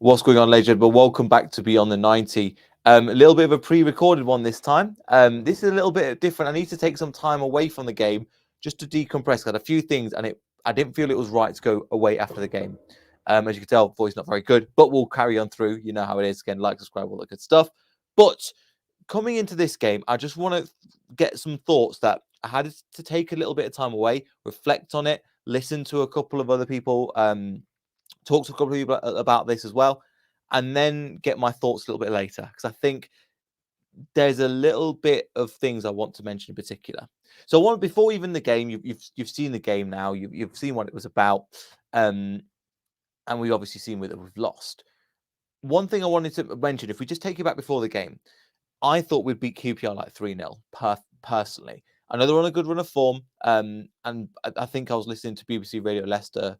What's going on, legend? But welcome back to Beyond the 90. A little bit of a pre-recorded one this time. This is a little bit different. I need to take some time away from the game just to decompress. I had a few things, and I didn't feel it was right to go away after the game. As you can tell, voice not very good, but we'll carry on through. You know how it is. Again, like, subscribe, all that good stuff. But coming into this game, I just want to get some thoughts that I had to take a little bit of time away, reflect on it, listen to a couple of other people. Talk to a couple of people about this as well, and then get my thoughts a little bit later because I think there's a little bit of things I want to mention in particular. So, before even the game, you've seen the game now. You've seen what it was about, and we've obviously seen that we've lost. One thing I wanted to mention, if we just take you back before the game, I thought we'd beat QPR like 3-0, personally. I know they're on a good run of form, and I think I was listening to BBC Radio Leicester.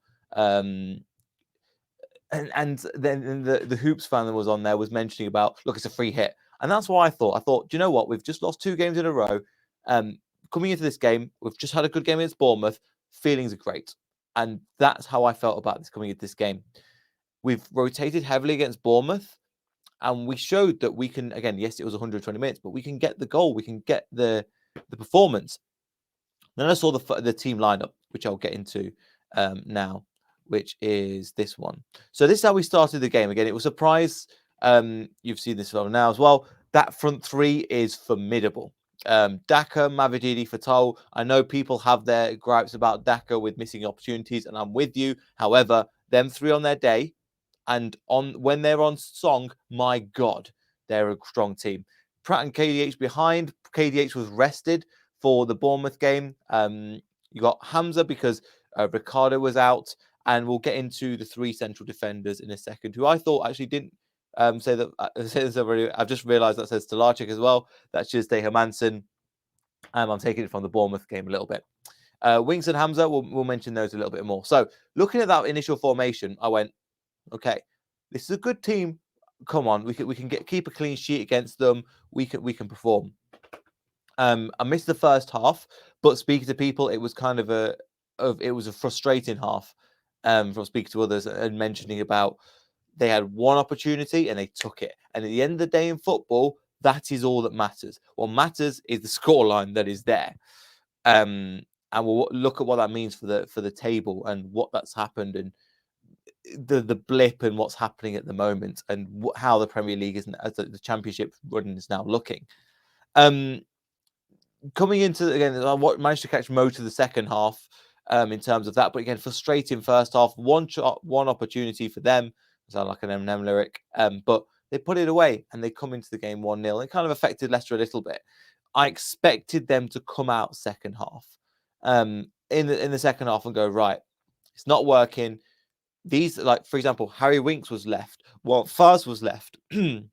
And then the Hoops fan that was on there was mentioning about, look, it's a free hit. And that's what I thought. I thought, do you know what? We've just lost 2 games in a row. Coming into this game, we've just had a good game against Bournemouth. Feelings are great. And that's how I felt about this coming into this game. We've rotated heavily against Bournemouth. And we showed that we can, again, yes, it was 120 minutes, but we can get the goal. We can get the performance. Then I saw the team lineup, which I'll get into now, which is this one. So this is how we started the game. Again, it was a surprise. You've seen this film now as well. That front three is formidable. Daka, Mavididi, Fatal. I know people have their gripes about Daka with missing opportunities, and I'm with you. However, them three on their day, and when they're on song, my God, they're a strong team. Pratt and KDH behind. KDH was rested for the Bournemouth game. You got Hamza because Ricardo was out, and we'll get into the 3 central defenders in a second, who I thought actually didn't say that. Say this already. I've just realised that says Stolarczyk as well. That's just Hermansen. I'm taking it from the Bournemouth game a little bit. Winks and Hamza, we'll mention those a little bit more. So looking at that initial formation, I went, okay, this is a good team. Come on, we can keep a clean sheet against them. We can perform. I missed the first half, but speaking to people, it was kind of a frustrating half. From speaking to others and mentioning about they had one opportunity and they took it. And at the end of the day in football, that is all that matters. What matters is the scoreline that is there. And we'll look at what that means for the table and what that's happened and the blip and what's happening at the moment and how the Premier League is, as the Championship run is now looking. Coming into, again, I managed to catch most of the second half in terms of that. But again, frustrating first half. One opportunity for them. Sound like an Eminem lyric. But they put it away and they come into the game 1-0. It kind of affected Leicester a little bit. I expected them to come out second half in the second half and go, right, it's not working. These, like, for example, Harry Winks was left. Well, Faz was left. Kieran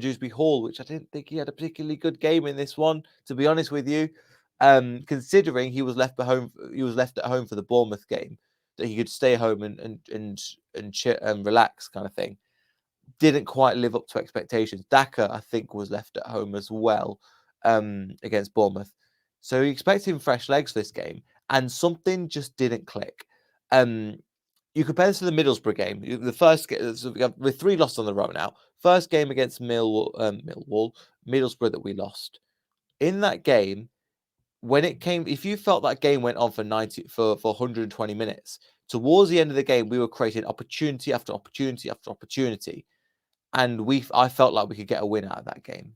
Dewsbury Hall, which I didn't think he had a particularly good game in this one, to be honest with you. Considering he was left at home for the Bournemouth game, that he could stay home and relax, kind of thing. Didn't quite live up to expectations. Daka, I think, was left at home as well against Bournemouth. So you expecting fresh legs for this game, and something just didn't click. You compare this to the Middlesbrough game. The first game, so we're 3 losses on the row now. First game against Middlesbrough that we lost. In that game, when it came, if you felt that game went on for 120 minutes, towards the end of the game, we were creating opportunity after opportunity after opportunity, and I felt like we could get a win out of that game.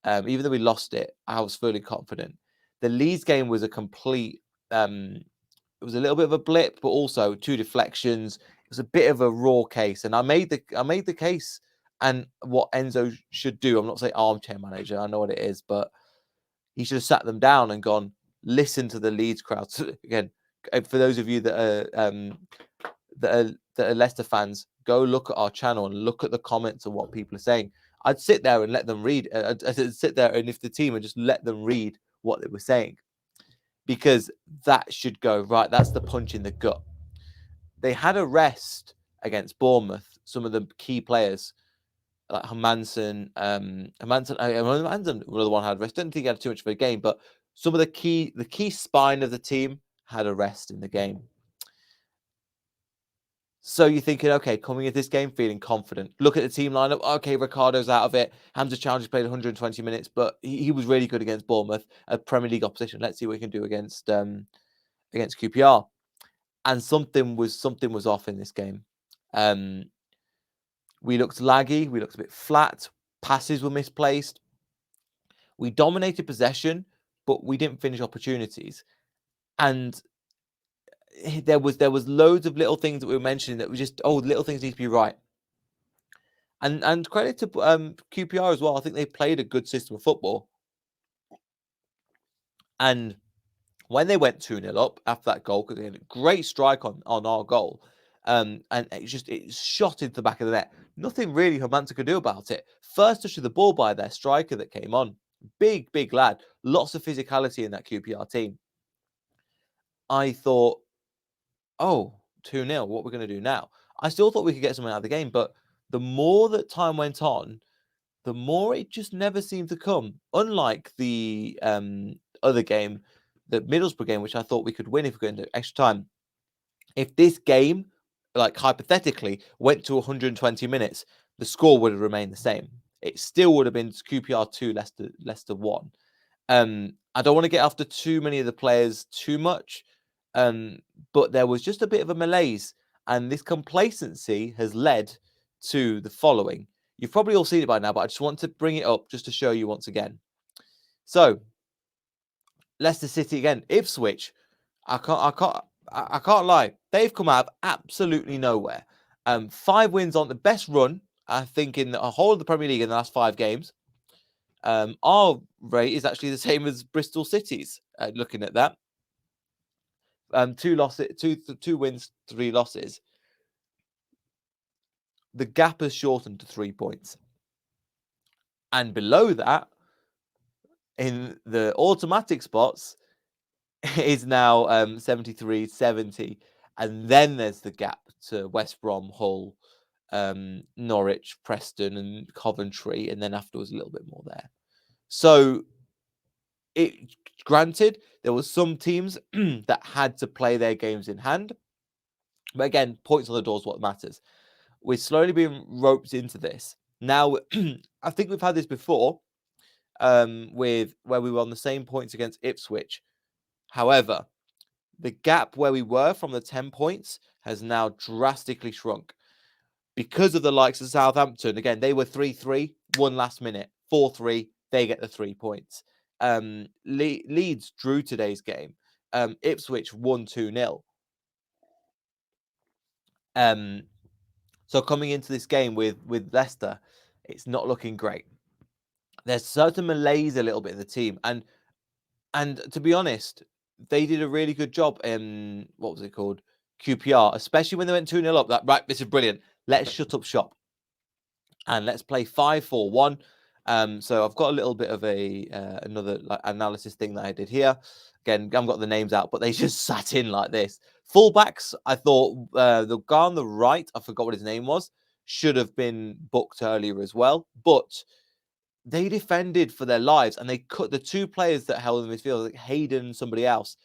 Even though we lost it, I was fully confident. The Leeds game was a complete. It was a little bit of a blip, but also 2 deflections. It was a bit of a raw case, and I made the case and what Enzo should do. I'm not saying armchair manager. I know what it is, but he should have sat them down and gone, listen to the Leeds crowd. So again, for those of you that are Leicester fans, go look at our channel and look at the comments and what people are saying. I'd sit there and let them read. I'd sit there, and if the team would just let them read what they were saying, because that should go right. That's the punch in the gut. They had a rest against Bournemouth. Some of the key players, like Hermansen, Hermansen was the one had rest. Didn't think he had too much of a game, but some of the key spine of the team had a rest in the game. So you're thinking, okay, coming into this game feeling confident. Look at the team lineup. Okay, Ricardo's out of it. Hamza Chowdhury's played 120 minutes, but he was really good against Bournemouth, a Premier League opposition. Let's see what he can do against QPR. And something was off in this game. We looked laggy. We looked a bit flat. Passes were misplaced. We dominated possession, but we didn't finish opportunities. And there was loads of little things that we were mentioning that were just, little things need to be right. And credit to QPR as well. I think they played a good system of football. And when they went 2-0 up after that goal, because they had a great strike on our goal, and it shot into the back of the net. Nothing really Hermanta could do about it. First touch of the ball by their striker that came on. Big lad. Lots of physicality in that QPR team. I thought, 2-0, what we're going to do now? I still thought we could get something out of the game, but the more that time went on, the more it just never seemed to come. Unlike the other game, the Middlesbrough game, which I thought we could win if we got into extra time. If this game, like hypothetically, went to 120 minutes, the score would have remained the same. It still would have been QPR 2, Leicester 1. I don't want to get after too many of the players too much, but there was just a bit of a malaise, and this complacency has led to the following. You've probably all seen it by now, but I just want to bring it up just to show you once again. So, Leicester City again, Ipswich. I can't lie. They've come out of absolutely nowhere. 5 wins on the best run, I think, in the whole of the Premier League in the last 5 games. Our rate is actually the same as Bristol City's. Looking at that, 2 wins, 3 losses. The gap has shortened to 3 points, and below that, in the automatic spots, is now 73-70, and then there's the gap to West Brom, Hull, Norwich, Preston, and Coventry, and then afterwards a little bit more there. So, granted, there were some teams that had to play their games in hand, but again, points on the door is what matters. We're slowly being roped into this now. I think we've had this before, with where we were on the same points against Ipswich. However, the gap where we were from the 10 points has now drastically shrunk because of the likes of Southampton. Again, they were 3-3, one last minute, 4-3, they get the 3 points. Leeds drew today's game. Ipswich won 2-0. So coming into this game with Leicester, it's not looking great. There's certain malaise a little bit in the team, and to be honest, they did a really good job in what was it called, QPR, especially when they went 2-0 up. That right, this is brilliant. Let's shut up shop and let's play 5-4-1. So I've got a little bit of a another analysis thing that I did here. Again, I haven't got the names out, but they just sat in like this. Fullbacks, I thought the guy on the right, I forgot what his name was, should have been booked earlier as well. But they defended for their lives, and they cut the 2 players that held in midfield, like Hayden and somebody else.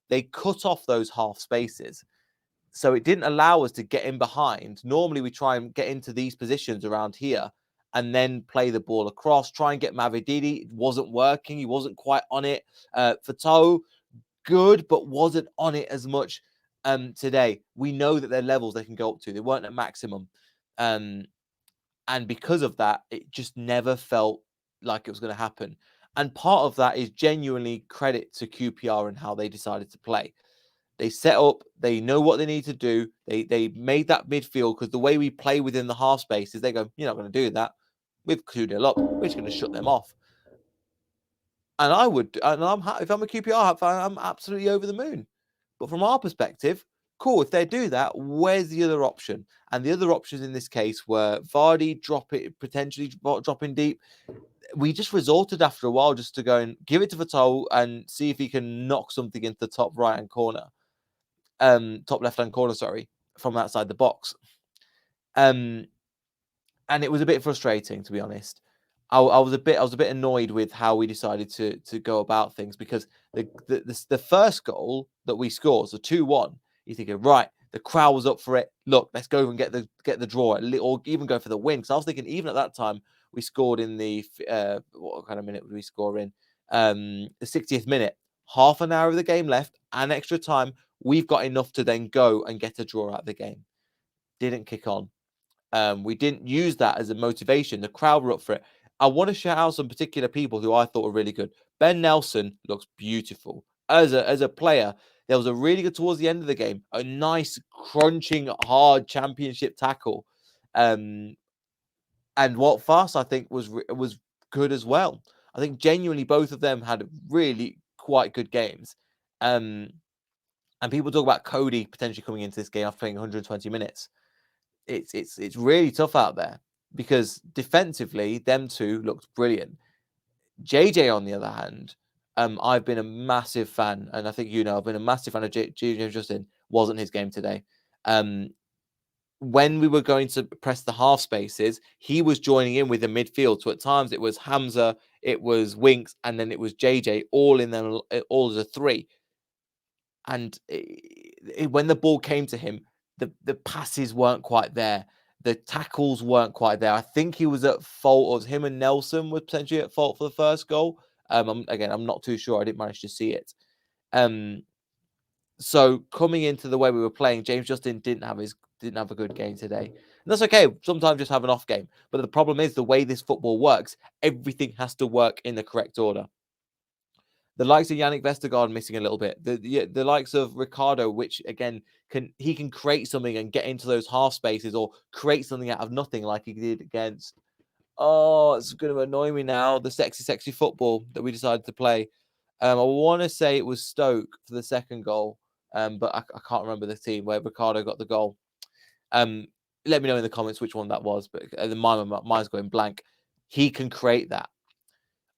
They cut off those half spaces. So it didn't allow us to get in behind. Normally, we try and get into these positions around here and then play the ball across, try and get Mavididi. It wasn't working. He wasn't quite on it. Fatou, good, but wasn't on it as much today. We know that their levels they can go up to. They weren't at maximum. And because of that, it just never felt like it was going to happen. And part of that is genuinely credit to QPR and how they decided to play. They set up, they know what they need to do. They made that midfield, because the way we play within the half spaces, they go, you're not going to do that. We've 2-0 up. We're just going to shut them off. And if I'm a QPR fan, I'm absolutely over the moon. But from our perspective, cool. If they do that, where's the other option? And the other options in this case were Vardy potentially dropping deep. We just resorted after a while just to go and give it to Fatou and see if he can knock something into the top right-hand corner. Top left-hand corner, from outside the box. And it was a bit frustrating, to be honest. I was a bit annoyed with how we decided to go about things, because the first goal that we scored, so 2-1, you're thinking, right, The crowd was up for it. Look, let's go and get the draw, or even go for the win. Because I was thinking, even at that time, we scored in the what kind of minute would we score in? The 60th minute. Half an hour of the game left and extra time. We've got enough to then go and get a draw out of the game. Didn't kick on. We didn't use that as a motivation. The crowd were up for it. I want to shout out some particular people who I thought were really good. Ben Nelson looks beautiful as a player. There was a really good towards the end of the game, a nice crunching hard championship tackle, and Walt Fast I think was good as well. I think genuinely both of them had really quite good games. And people talk about Cody potentially coming into this game after playing 120 minutes. It's really tough out there because defensively, them two looked brilliant. JJ, on the other hand, I've been a massive fan, and I think I've been a massive fan of JJ Justin. Wasn't his game today. When we were going to press the half spaces, he was joining in with the midfield. So at times it was Hamza, it was Winks, and then it was JJ, all in them, all as a three. And when the ball came to him, the passes weren't quite there. The tackles weren't quite there. I think he was at fault, or him and Nelson were potentially at fault for the first goal. I'm not too sure. I didn't manage to see it. So coming into the way we were playing, James Justin didn't have a good game today. And that's okay. Sometimes just have an off game. But the problem is the way this football works, everything has to work in the correct order. The likes of Yannick Vestergaard missing a little bit. The likes of Ricardo, which again can create something and get into those half spaces or create something out of nothing, like he did against. Oh, it's going to annoy me now. The sexy football that we decided to play. I want to say it was Stoke for the second goal, but I can't remember the team where Ricardo got the goal. Let me know in the comments which one that was, but mine's going blank. He can create that.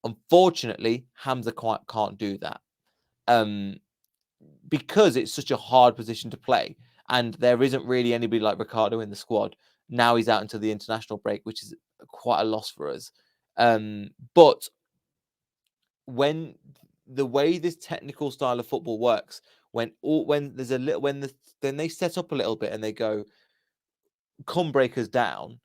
Unfortunately, Hamza can't do that because it's such a hard position to play, and there isn't really anybody like Ricardo in the squad. Now he's out until the international break, which is quite a loss for us. But when the way this technical style of football works, when there's a little then they set up a little bit and they go, come break us down.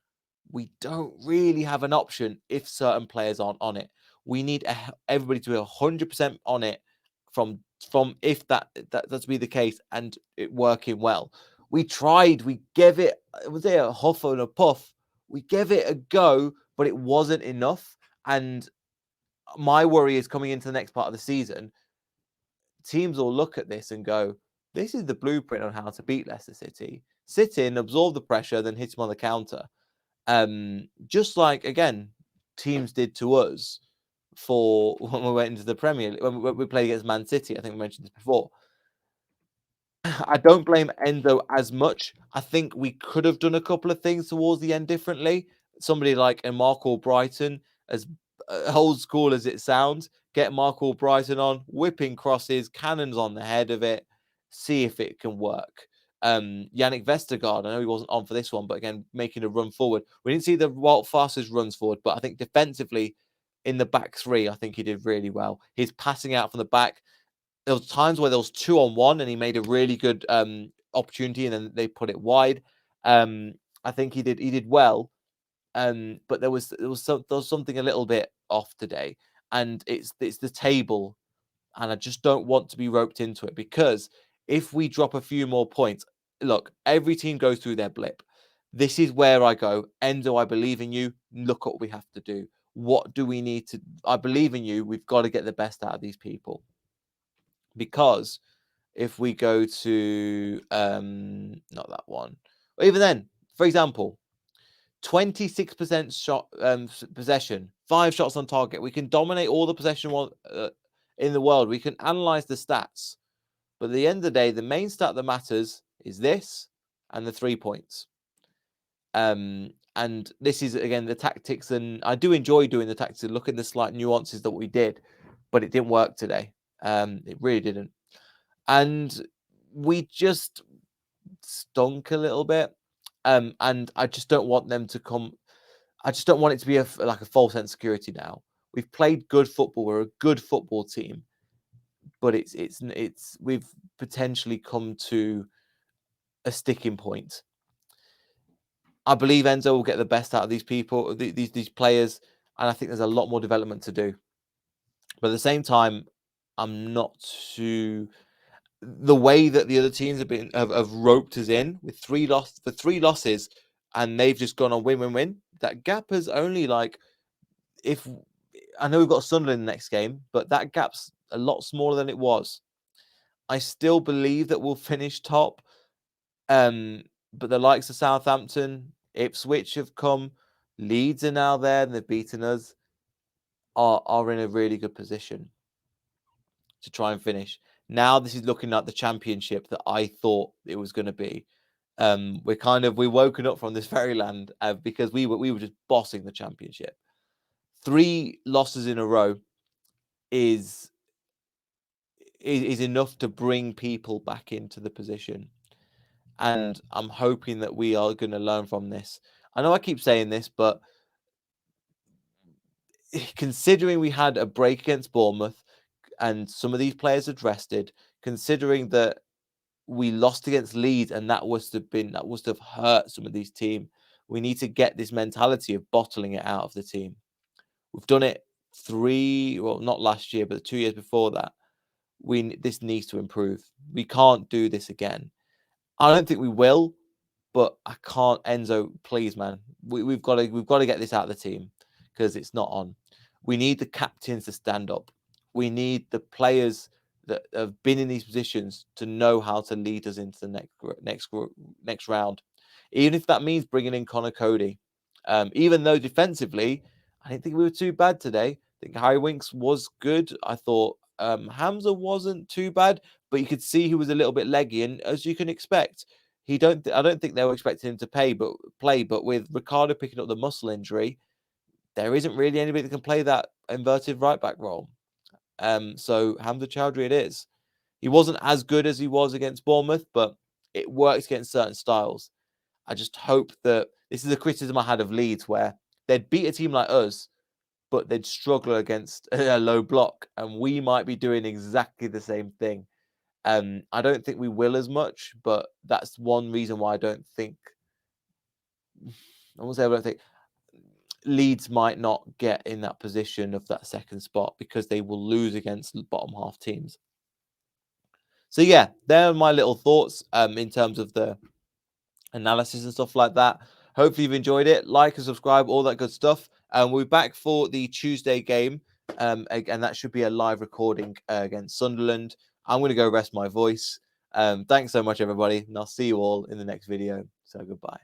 We don't really have an option if certain players aren't on it. We need everybody to be 100% on it from if that's be the case and it working well. We tried. We gave it. Was it a huff and a puff? We gave it a go, but it wasn't enough. And my worry is coming into the next part of the season. Teams will look at this and go, "This is the blueprint on how to beat Leicester City. Sit in, absorb the pressure, then hit them on the counter." Just like again, teams did to us for when we went into the Premier League, when we played against Man City. I think we mentioned this before. I don't blame Endo as much. I think we could have done a couple of things towards the end differently. Somebody like a Marco Brighton, as old school as it sounds, get Marco Brighton on, whipping crosses, cannons on the head of it, see if it can work. Yannick Vestergaard, I know he wasn't on for this one, but again, making a run forward. We didn't see the Walt fastest runs forward, but I think defensively in the back three, I think he did really well. His passing out from the back. There was times where there was 2-on-1 and he made a really good opportunity and then they put it wide. I think he did well. But there was something a little bit off today. And it's the table. And I just don't want to be roped into it because if we drop a few more points, look, every team goes through their blip. This is where I go, Endo, I believe in you. Look what we have to do. What do we need to? I believe in you. We've got to get the best out of these people. Because if we go to not that one, or even then, for example, 26% shot possession, 5 shots on target. We can dominate all the possession in the world. We can analyze the stats, but at the end of the day, the main stat that matters is this and the 3 points. And this is again the tactics, and I do enjoy doing the tactics and look at the slight nuances that we did, but it didn't work today. It really didn't. And we just stunk a little bit. And I just don't want them to come. I just don't want it to be like a false sense of security now. We've played good football. We're a good football team, but it's we've potentially come to a sticking point. I believe Enzo will get the best out of these people, these players, and I think there's a lot more development to do. But at the same time, I'm not too. The way that the other teams have roped us in with three losses, and they've just gone on win. That gap is only like, if I know we've got Sunderland in the next game, but that gap's a lot smaller than it was. I still believe that we'll finish top. But the likes of Southampton, Ipswich have come, Leeds are now there, and they've beaten us, are in a really good position to try and finish. Now this is looking like the championship that I thought it was going to be. We're woken up from this fairyland because we were just bossing the championship. 3 losses in a row is enough to bring people back into the position. And I'm hoping that we are going to learn from this. I know I keep saying this, but considering we had a break against Bournemouth and some of these players had rested, considering that we lost against Leeds and that must have hurt some of these team. We need to get this mentality of bottling it out of the team. We've done it not last year, but 2 years before that. This needs to improve. We can't do this again. I don't think we will, but I can't. Enzo, please, man, we've got to get this out of the team because it's not on. We need the captains to stand up. We need the players that have been in these positions to know how to lead us into the next round, even if that means bringing in Connor Cody. Even though defensively, I didn't think we were too bad today. I think Harry Winks was good. I thought Hamza wasn't too bad, but you could see he was a little bit leggy, and as you can expect, I don't think they were expecting him to play, but with Ricardo picking up the muscle injury, there isn't really anybody that can play that inverted right back role. So Hamza Chowdhury it is. He wasn't as good as he was against Bournemouth, but it works against certain styles. I just hope that this is a criticism I had of Leeds, where they'd beat a team like us, but they'd struggle against a low block, and we might be doing exactly the same thing. I don't think we will as much, but that's one reason why I don't think Leeds might not get in that position of that second spot because they will lose against bottom half teams. So yeah, there are my little thoughts in terms of the analysis and stuff like that. Hopefully you've enjoyed it. Like and subscribe, all that good stuff. We'll be back for the Tuesday game, and that should be a live recording against Sunderland. I'm going to go rest my voice. Thanks so much, everybody, and I'll see you all in the next video. So goodbye.